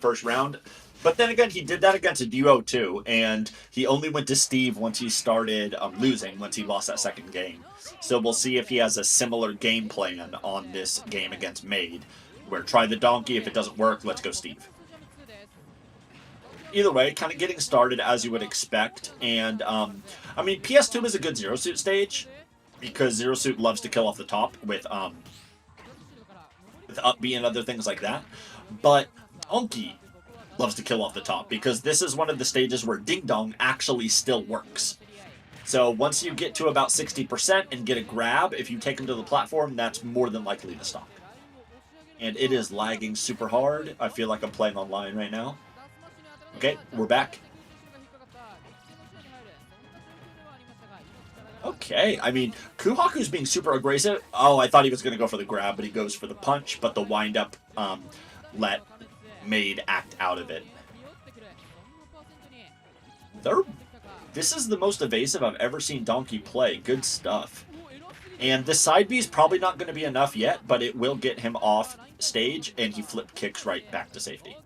first round. But then again, he did that against a duo too, and he only went to Steve once he started losing, once he lost that second game. So we'll see if he has a similar game plan on this game against Meid, where try the donkey, if it doesn't work, let's go Steve. Either way, kind of getting started as you would expect, and I mean, PS2 is a good Zero Suit stage, because Zero Suit loves to kill off the top with up B and other things like that, but Donkey loves to kill off the top, because this is one of the stages where Ding Dong actually still works. So once you get to about 60% and get a grab, if you take him to the platform, that's more than likely to stock. And it is lagging super hard. I feel like I'm playing online right now. Okay, we're back. Okay, I mean, Kuuhaku's being super aggressive. Oh, I thought he was going to go for the grab, but he goes for the punch, but the wind-up let Meid act out of it. This is the most evasive I've ever seen Donkey play. Good stuff. And the side B is probably not going to be enough yet, but it will get him off stage, and he flip kicks right back to safety.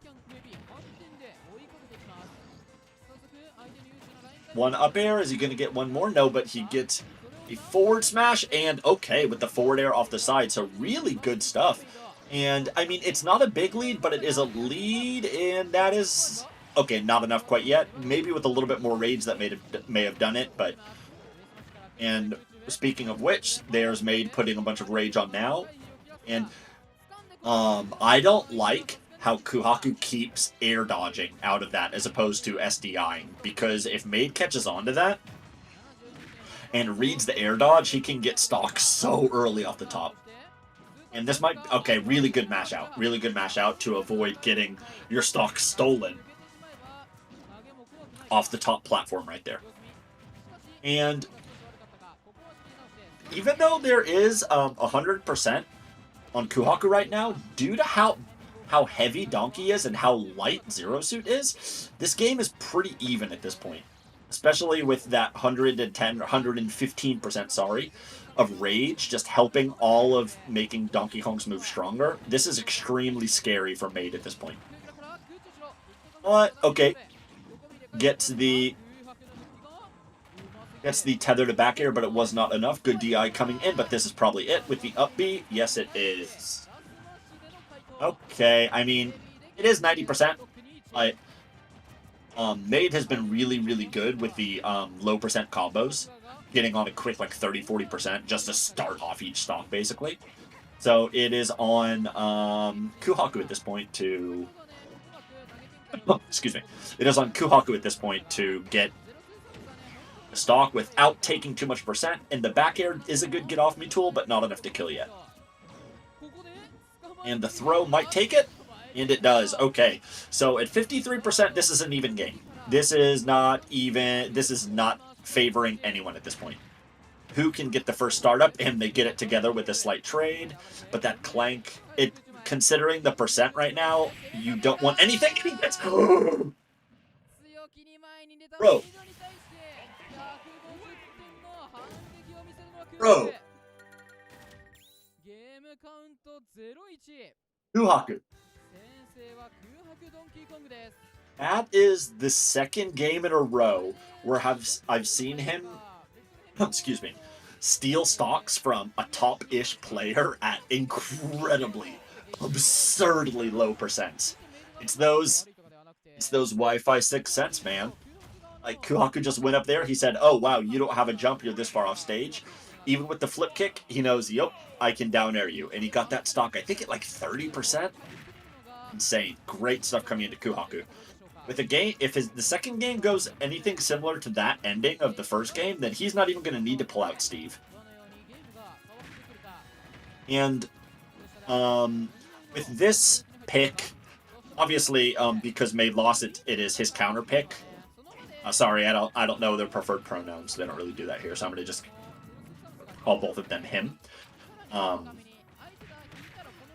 One up air. Is he going to get one more? No, but he gets a forward smash, and okay, with the forward air off the side. So really good stuff. And, I mean, it's not a big lead, but it is a lead, and that is... Okay, not enough quite yet. Maybe with a little bit more rage that may have done it, but... And speaking of which, there's Meid putting a bunch of rage on now. And I don't like how Kuuhaku keeps air dodging out of that as opposed to SDIing, because if Meid catches on to that and reads the air dodge, he can get stock so early off the top. And this might... Okay, really good mash out. Really good mash out to avoid getting your stock stolen off the top platform right there. And even though there is 100% on Kuuhaku right now, due to how heavy Donkey is and how light Zero Suit is, this game is pretty even at this point. Especially with that 110 or 115%, sorry, of rage just helping all of making Donkey Kong's move stronger. This is extremely scary for Meid at this point. But, okay. Gets the tether to back air, but it was not enough. Good DI coming in, but this is probably it with the up B. Yes, it is. Okay, I mean, it is 90%, but Meid has been really, really good with the low percent combos, getting on a quick like 30-40% just to start off each stock, basically. So it is on Kuuhaku at this point to... Oh, excuse me. It is on Kuuhaku at this point to get a stock without taking too much percent, and the back air is a good get-off-me tool, but not enough to kill yet. And the throw might take it, and it does. Okay, so at 53%, this is an even game. This is not even... This is not favoring anyone at this point. Who can get the first startup, and they get it together with a slight trade, but that clank... Considering the percent right now, you don't want anything. Bro. Bro. Kuuhaku. That is the second game in a row where I've seen him, excuse me, steal stocks from a top-ish player at incredibly, absurdly low percents. It's those Wi-Fi 6 cents, man. Like, Kuuhaku just went up there, he said, oh wow, you don't have a jump, you're this far off stage. Even with the flip kick, he knows, yep, I can down air you. And he got that stock, I think at like 30%. Insane. Great stuff coming into Kuuhaku. With a game, if the second game goes anything similar to that ending of the first game, then he's not even going to need to pull out Steve. And with this pick, obviously, because Meid lost it, it is his counter pick. Sorry, I don't know their preferred pronouns. They don't really do that here, so I'm going to just call both of them him.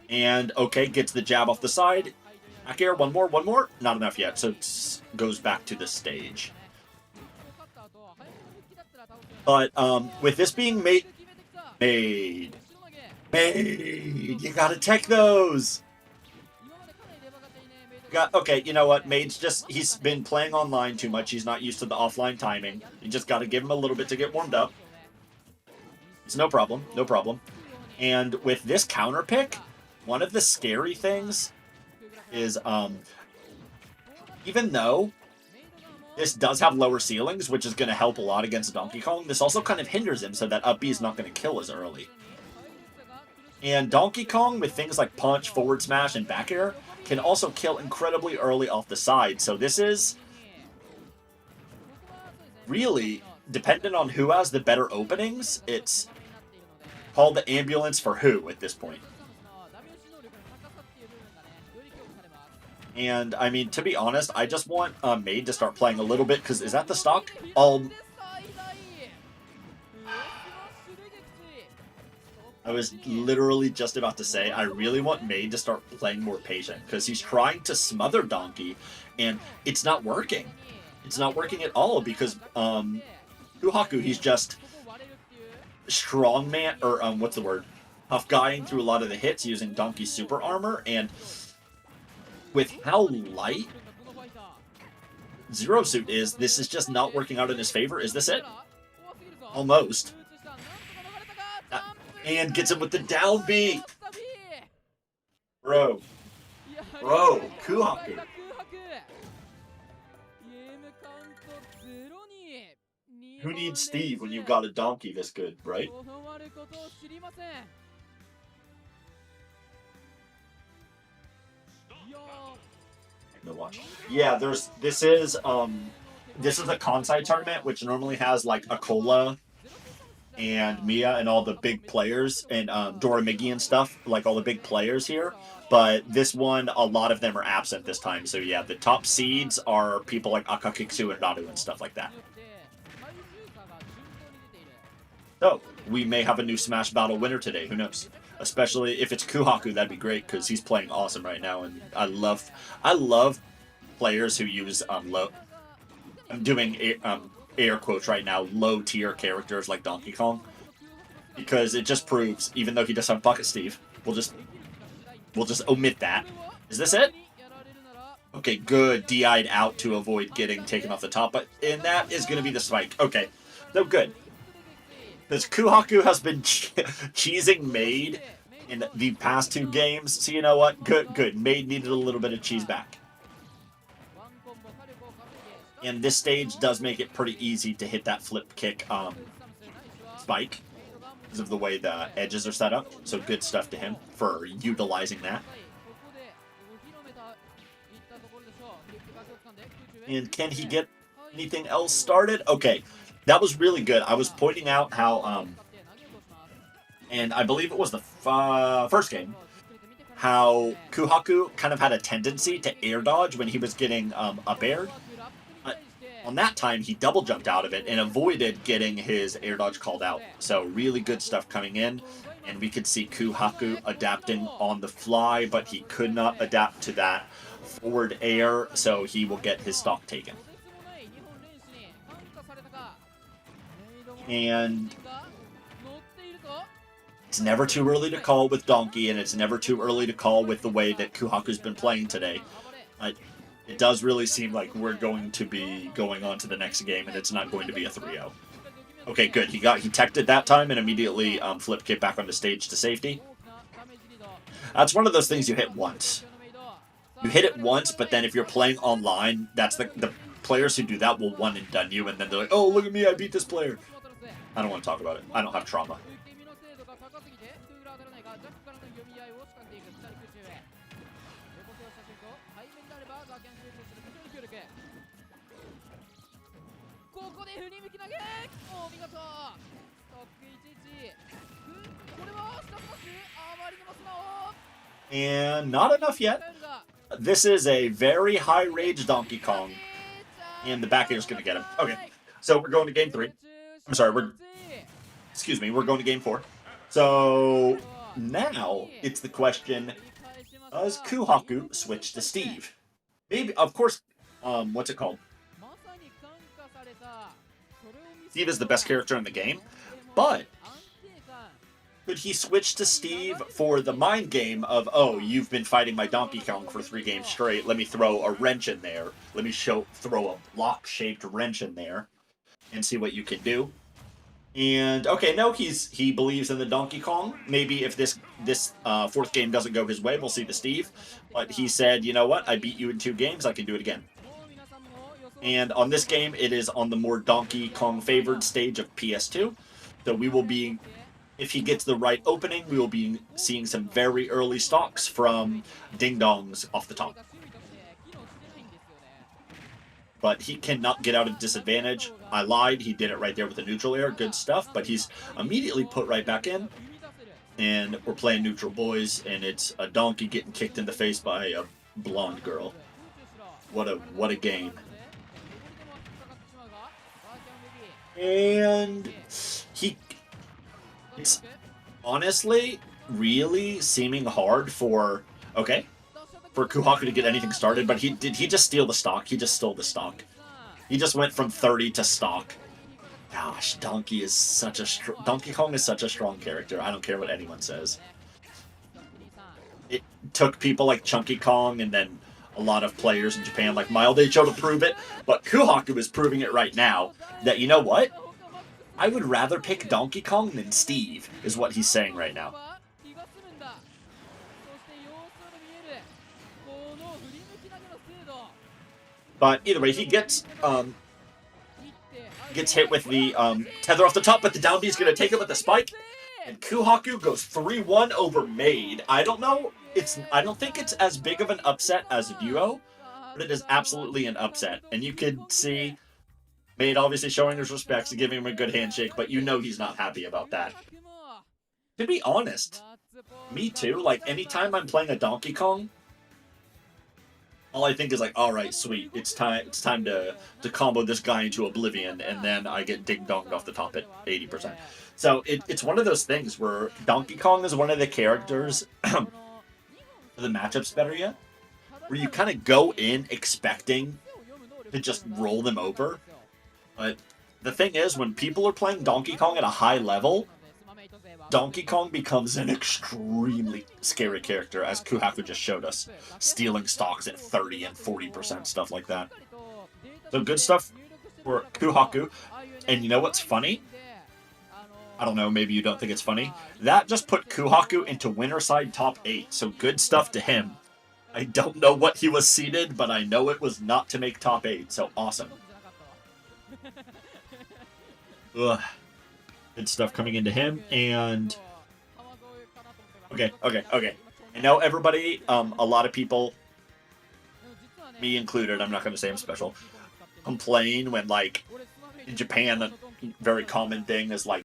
And okay, gets the jab off the side. Back air, one more. Not enough yet, so it goes back to the stage. But with this being Meid, you gotta tech those. Okay, you know what? He's been playing online too much. He's not used to the offline timing. You just got to give him a little bit to get warmed up. It's no problem. No problem. And with this counter pick, one of the scary things is even though this does have lower ceilings, which is going to help a lot against Donkey Kong, this also kind of hinders him so that up B is not going to kill as early. And Donkey Kong, with things like punch, forward smash, and back air, can also kill incredibly early off the side. So this is really dependent on who has the better openings. It's call the ambulance for who at this point. And, I mean, to be honest, I just want Meid to start playing a little bit, because is that the stock? I was literally just about to say, I really want Meid to start playing more patient, because he's trying to smother Donkey, and it's not working. It's not working at all, because Kuuhaku, he's just strongman, or what's the word? Tough guying through a lot of the hits using Donkey's super armor, and with how light Zero Suit is, this is just not working out in his favor. Is this it? Almost. And gets him with the down B. Bro, Kuuhaku. Who needs Steve when you've got a Donkey this good, right? No watch. Yeah, this is a Kansai tournament, which normally has like Akola and Mia and all the big players, and Doramigi and stuff, like all the big players here. But this one, a lot of them are absent this time. So yeah, the top seeds are people like Akakitsu and Naru and stuff like that. So we may have a new Smash Battle winner today. Who knows? Especially if it's Kuuhaku, that'd be great, because he's playing awesome right now, and I love players who use low. I'm doing air quotes right now, low tier characters like Donkey Kong, because it just proves, even though he does have Bucket Steve, we'll just omit that. Is this it? Okay, good. DI'd out to avoid getting taken off the top, and that is going to be the spike. Okay, so good. Because Kuuhaku has been cheesing Meid in the past two games. So you know what? Good. Meid needed a little bit of cheese back. And this stage does make it pretty easy to hit that flip kick spike because of the way the edges are set up. So good stuff to him for utilizing that. And can he get anything else started? Okay. That was really good. I was pointing out how, and I believe it was the first game, how Kuuhaku kind of had a tendency to air dodge when he was getting up aired. On that time, he double jumped out of it and avoided getting his air dodge called out. So really good stuff coming in, and we could see Kuuhaku adapting on the fly, but he could not adapt to that forward air, so he will get his stock taken. And it's never too early to call with Donkey, and it's never too early to call with the way that Kuuhaku's been playing today. It does really seem like we're going to be going on to the next game, and it's not going to be a 3-0. Okay, good. He teched it that time and immediately flip kick back onto stage to safety. That's one of those things you hit once. You hit it once, but then if you're playing online, that's the players who do that will one and done you, and then they're like, oh, look at me, I beat this player. I don't want to talk about it. I don't have trauma. And not enough yet. This is a very high rage Donkey Kong. And the back air is going to get him. Okay, so we're going to game 3. I'm sorry, we're going to game 4. So now it's the question, does Kuuhaku switch to Steve? Maybe, of course, what's it called? Steve is the best character in the game, but Could he switch to Steve for the mind game of, oh, you've been fighting my Donkey Kong for 3 games straight, let me throw a wrench in there. Let me throw a block-shaped wrench in there and see what you can do. And, okay, no, he believes in the Donkey Kong. Maybe if this 4th game doesn't go his way, we'll see the Steve. But he said, you know what, I beat you in 2 games, I can do it again. And on this game, it is on the more Donkey Kong favored stage of PS2. So we will be, if he gets the right opening, we will be seeing some very early stocks from Ding Dongs off the top. But he cannot get out of disadvantage. I lied. He did it right there with the neutral air. Good stuff. But he's immediately put right back in. And we're playing neutral boys. And it's a donkey getting kicked in the face by a blonde girl. What a game. And it's honestly really seeming hard for Kuuhaku to get anything started, but he just steal the stock? He just stole the stock. He just went from 30 to stock. Gosh, Donkey Kong is such a strong character. I don't care what anyone says. It took people like Chunky Kong and then a lot of players in Japan like Mild H.O. to prove it, but Kuuhaku is proving it right now that, you know what? I would rather pick Donkey Kong than Steve, is what he's saying right now. But either way, he gets hit with the tether off the top, but the down B is going to take it with the spike. And Kuuhaku goes 3-1 over Meid. I don't think it's as big of an upset as Duo, but it is absolutely an upset. And you could see Meid obviously showing his respects and giving him a good handshake, but you know he's not happy about that. To be honest, me too. Like, anytime I'm playing a Donkey Kong, all I think is like, all right, sweet, it's time to combo this guy into oblivion, and then I get ding-donged off the top at 80%. So it's one of those things where Donkey Kong is one of the characters, the matchups better yet, where you kind of go in expecting to just roll them over. But the thing is, when people are playing Donkey Kong at a high level, Donkey Kong becomes an extremely scary character, as Kuuhaku just showed us, stealing stocks at 30 and 40%, stuff like that. So good stuff for Kuuhaku. And you know what's funny? I don't know, maybe you don't think it's funny. That just put Kuuhaku into winner side top 8, so good stuff to him. I don't know what he was seeded, but I know it was not to make top 8, so awesome. Ugh. Good stuff coming into him, and okay. I know everybody, a lot of people, me included, I'm not going to say I'm special, complain when, like, in Japan, a very common thing is, like,